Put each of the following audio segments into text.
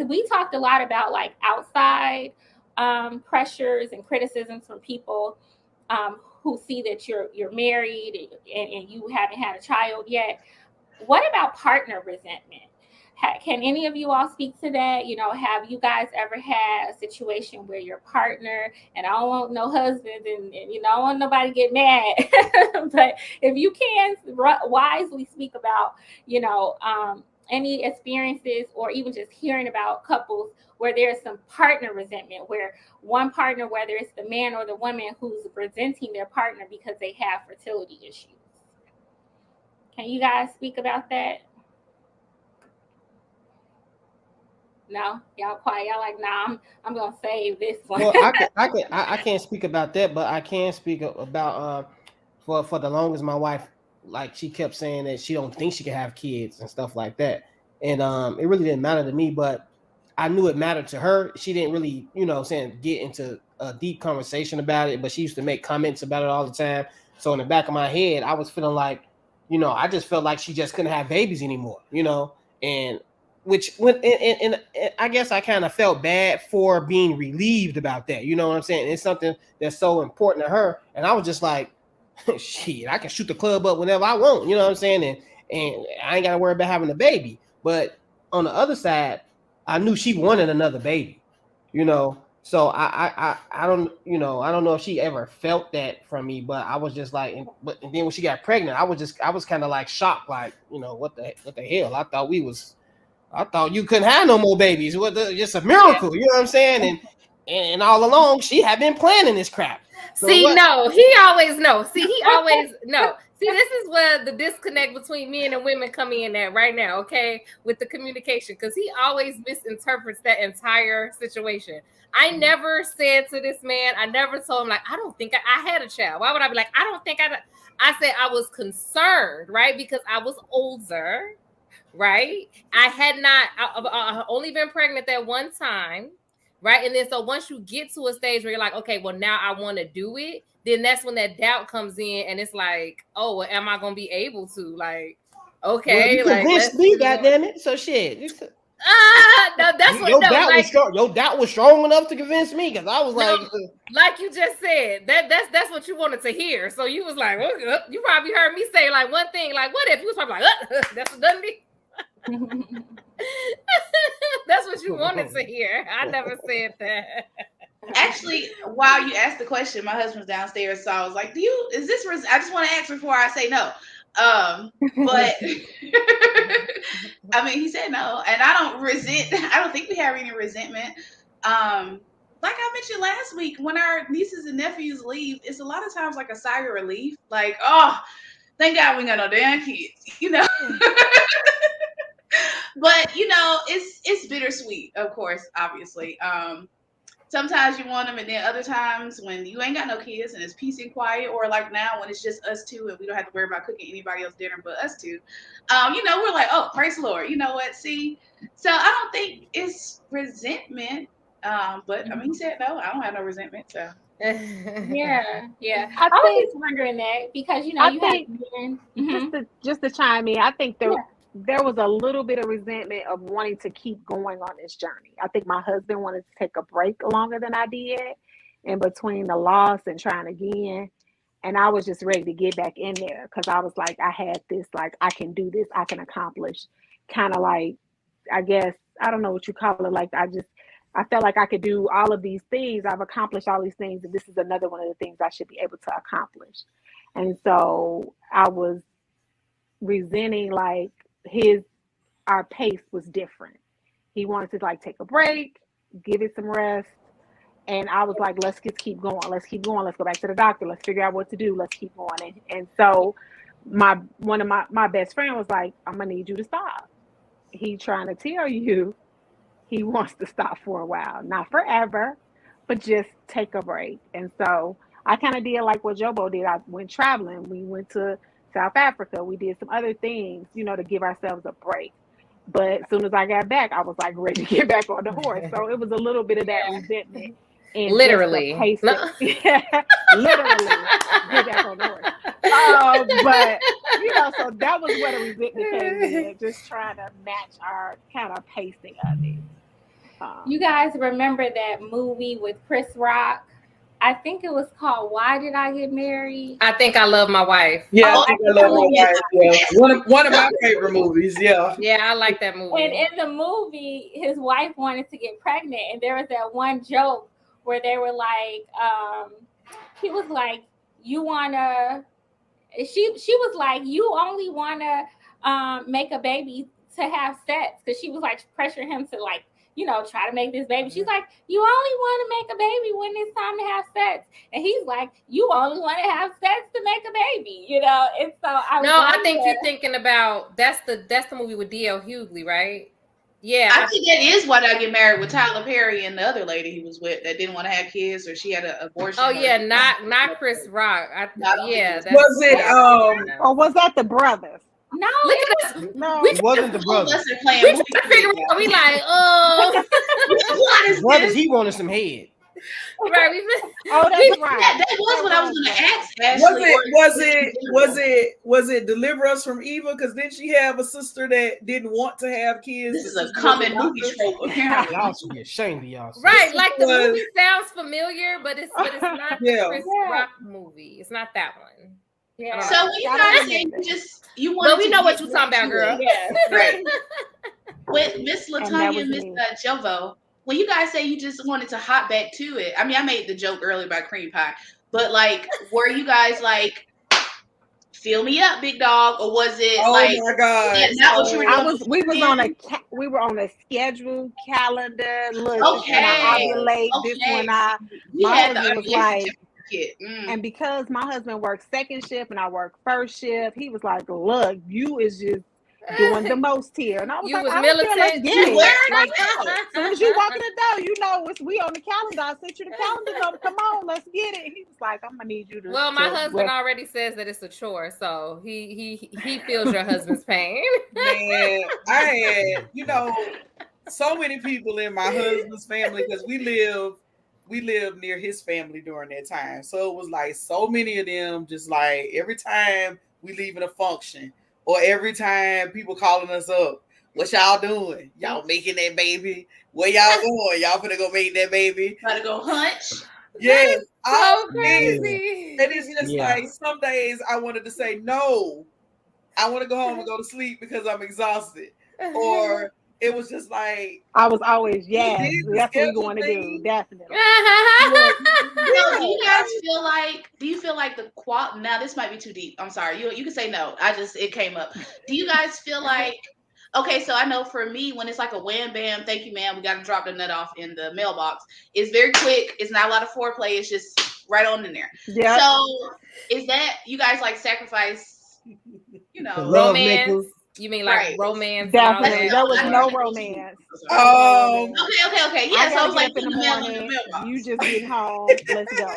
We talked a lot about like outside pressures and criticisms from people who see that you're married and you haven't had a child yet. What about partner resentment? Can any of you all speak to that? Have you guys ever had a situation where your partner, and I don't want no husbands, and I don't want nobody to get mad, but if you can wisely speak about, any experiences or even just hearing about couples where there's some partner resentment, where one partner, whether it's the man or the woman, who's resenting their partner because they have fertility issues. Can you guys speak about that? No, y'all quiet. Y'all like, nah, I'm gonna save this one. Well, I can't speak about that, but I can speak about for the longest my wife, like, she kept saying that she don't think she can have kids and stuff like that, and it really didn't matter to me, but I knew it mattered to her. She didn't really, get into a deep conversation about it, but she used to make comments about it all the time. So in the back of my head, I was feeling like, I just felt like she just couldn't have babies anymore, and which when and I guess I kind of felt bad for being relieved about that. You know what I'm saying? It's something that's so important to her, and I was just like, shit, I can shoot the club up whenever I want. You know what I'm saying? And I ain't got to worry about having a baby. But on the other side, I knew she wanted another baby. So I don't I don't know if she ever felt that from me, but I was just like, and then when she got pregnant, I was kind of like shocked, like, what the hell? I thought you couldn't have no more babies. Just a miracle, you know what I'm saying? And all along, she had been planning this crap. So See, no, he always knows. See, he always know. See, this is where the disconnect between men and women come in at right now, okay, with the communication, because he always misinterprets that entire situation. I never said to this man, I never told him, like, I don't think I had a child. Why would I be like, I don't think I said I was concerned, right? Because I was older. Right. I had not I only been pregnant that one time. Right. And then so once you get to a stage where you're like, okay, well, now I want to do it, then that's when that doubt comes in. And it's like, oh, well, am I going to be able to? Like, okay. Well, you convinced me, goddammit. So shit. No, that's what your doubt was strong enough to convince me, because I was like you just said, that's what you wanted to hear. So you was like, well, you probably heard me say like one thing, like, what if? You was probably like, that's a done deal. That's what you wanted to hear. I never said that. Actually, while you asked the question, my husband's downstairs, so I was like, is this I just want to ask before I say no. But I mean, he said no, and I don't think we have any resentment. Like I mentioned last week, when our nieces and nephews leave, it's a lot of times like a sigh of relief, like, oh, thank God we got no damn kids, But it's bittersweet, of course, obviously. Sometimes you want them, and then other times when you ain't got no kids and it's peace and quiet, or like now when it's just us two and we don't have to worry about cooking anybody else's dinner but us two, we're like, oh, praise the Lord. You know what? See, so I don't think it's resentment. But I mean, he said no, I don't have no resentment. So yeah. I was just wondering that because I think just to chime in, I think there was a little bit of resentment of wanting to keep going on this journey. I think my husband wanted to take a break longer than I did, in between the loss and trying again. And I was just ready to get back in there because I was like, I had this, like, I can do this, I can accomplish. Kind of like, I guess, I don't know what you call it. Like, I felt like I could do all of these things. I've accomplished all these things, and this is another one of the things I should be able to accomplish. And so I was resenting, like, our pace was different. He wanted to like take a break, give it some rest. And I was like, let's just keep going. Let's keep going. Let's go back to the doctor. Let's figure out what to do. Let's keep going. And so one of my best friend was like, I'm going to need you to stop. He trying to tell you he wants to stop for a while, not forever, but just take a break. And so I kind of did like what Jobo did. I went traveling. We went to South Africa. We did some other things, to give ourselves a break. But as soon as I got back, I was like ready to get back on the horse. So it was a little bit of that resentment. And literally. Literally get back on the horse. But so that was where the resentment came in, just trying to match our kind of pacing of it. You guys remember that movie with Chris Rock? I think it was called Why Did I Get Married? I Think I Love My Wife. Yeah, I Think I Love My Wife. Yeah, one of my favorite movies. Yeah, I like that movie. And in the movie, his wife wanted to get pregnant, and there was that one joke where they were like, he was like, "You wanna?" She was like, "You only wanna make a baby to have sex," because she was like pressuring him to like, try to make this baby. She's like, "You only want to make a baby when it's time to have sex," and he's like, "You only want to have sex to make a baby," And so I think you're thinking about that's the movie with D.L. Hughley, right? Yeah, I think that is Why Did I Get Married with Tyler Perry and the other lady he was with that didn't want to have kids, or she had an abortion. Oh yeah, not Chris Rock. Was it or was that the brothers? No, look at us. No, it wasn't the brothers. We like, oh, brothers. He wanted some head. Right. That's right. That was what I was going to ask. Ashley, was it Deliver Us from Evil? Because then she have a sister that didn't want to have kids. This is a common movie trope. Apparently, y'all should be ashamed of y'all. Right, like the movie sounds familiar, but it's not the Chris Rock movie. It's not that one. Yeah. So when you guys say you want, but we know what you're talking about, girl. Yeah. Right. With Miss Latanya and Miss Jovo, when you guys say you just wanted to hop back to it, I mean, I made the joke earlier about cream pie, but like, were you guys like, fill me up, big dog, or was it like, my God, not what you were doing? We were on a scheduled calendar. Look, okay. This when I ovulate, this when my husband was like, and because my husband works second shift and I work first shift, he was like, look, you is just doing the most here. And I was like, let's get it. Like, as soon as you walk in the door, we on the calendar. I sent you the calendar number. Come on, let's get it. He was like, I'm gonna need you to. Well, my husband already says that it's a chore, so he feels your husband's pain. Man, I had so many people in my husband's family because we lived near his family during that time. So it was like so many of them, just like every time we leaving a function or every time people calling us up, what y'all doing? Y'all making that baby? Where y'all going? Y'all finna go make that baby? Gotta go hunch? Yes. So crazy. And it's just like some days I wanted to say, no, I want to go home and go to sleep because I'm exhausted. Or it was just like I was always that's what we're going to do, definitely. Do you guys feel like? Do you feel like the Now this might be too deep. I'm sorry. You can say no. It came up. Do you guys feel like? Okay, so I know for me, when it's like a wham bam, thank you, ma'am, we got to drop the nut off in the mailbox. It's very quick. It's not a lot of foreplay. It's just right on in there. Yeah. So is that you guys like sacrifice? Romance. You mean like romance? Definitely. There was no romance. Okay. Yeah, so I was like in the morning. You just get home. Let's go.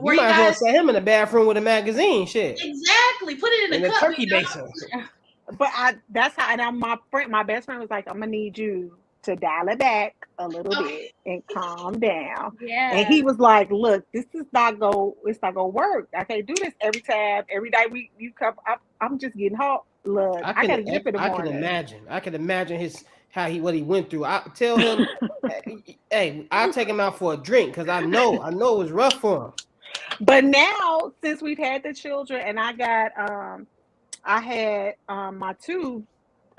You might as well set him in the bathroom with a magazine. Shit. Exactly. Put it in the cup, turkey basin. But that's how. And my best friend was like, "I'm gonna need you to dial it back a little bit and calm down." Yeah. And he was like, "Look, it's not gonna work. I can't do this every time. Every day you come. I'm just getting hot. Look, I gotta get up in the morning." I can imagine what he went through. I tell him, hey, I'll take him out for a drink because I know it was rough for him. But now, since we've had the children, and I had my tubes.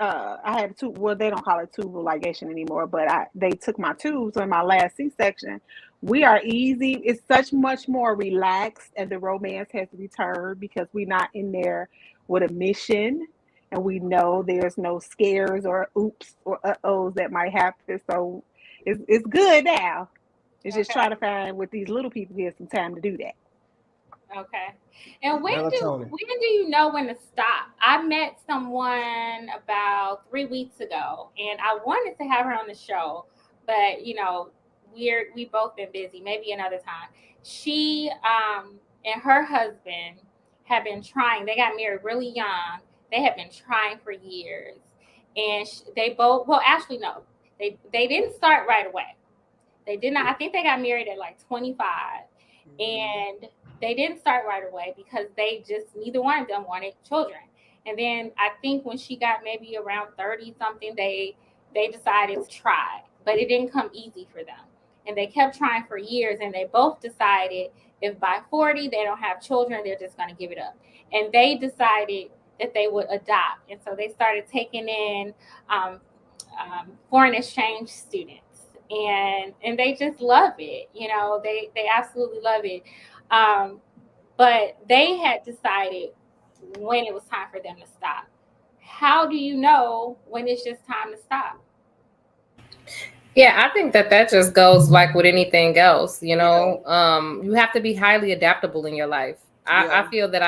I had two. Well, they don't call it tubal ligation anymore, but they took my tubes in my last C-section. We are easy. It's much more relaxed, and the romance has returned because we're not in there with a mission, and we know there's no scares or oops or uh-ohs that might happen. So it's good now. It's just trying to find with these little people get some time to do that. Okay. And when do you know when to stop? I met someone about 3 weeks ago, and I wanted to have her on the show, but we both been busy. Maybe another time. She and her husband have been trying. They got married really young. They have been trying for years, and they both. Well, actually, no. They didn't start right away. They did not. I think they got married at like 25. And they didn't start right away because they just, neither one of them wanted children. And then I think when she got maybe around 30 something, they decided to try, but it didn't come easy for them. And they kept trying for years, and they both decided if by 40 they don't have children, they're just going to give it up. And they decided that they would adopt. And so they started taking in foreign exchange students. And they just love it. You know, they absolutely love it. But they had decided when it was time for them to stop. How do you know when it's just time to stop? Yeah, I think that just goes like with anything else, you know. You have to be highly adaptable in your life. I feel that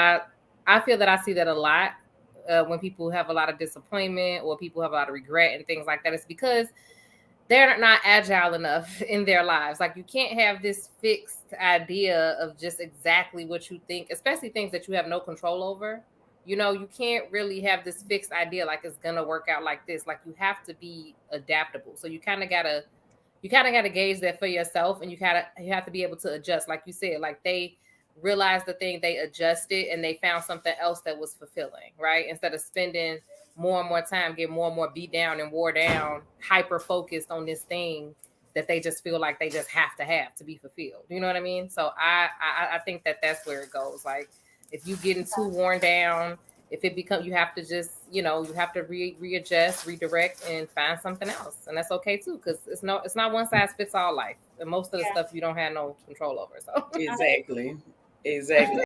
I see that a lot when people have a lot of disappointment or people have a lot of regret and things like that. It's because they're not agile enough in their lives. Like, you can't have this fixed idea of just exactly what you think, especially things that you have no control over. You know, you can't really have this fixed idea like it's gonna work out like this. Like, you have to be adaptable. So you kind of gotta gauge that for yourself, and you have to be able to adjust. Like you said, like they realized the thing, they adjusted, and they found something else that was fulfilling, right? Instead of spending more and more time, get more and more beat down and wore down, hyper focused on this thing that they just feel like they just have to be fulfilled. You know what I mean? So I think that's where it goes. Like, if you getting too worn down, if it becomes, you have to just, you have to readjust, redirect, and find something else, and that's okay too, because it's not one size fits all life, and most of the stuff you don't have no control over. So exactly.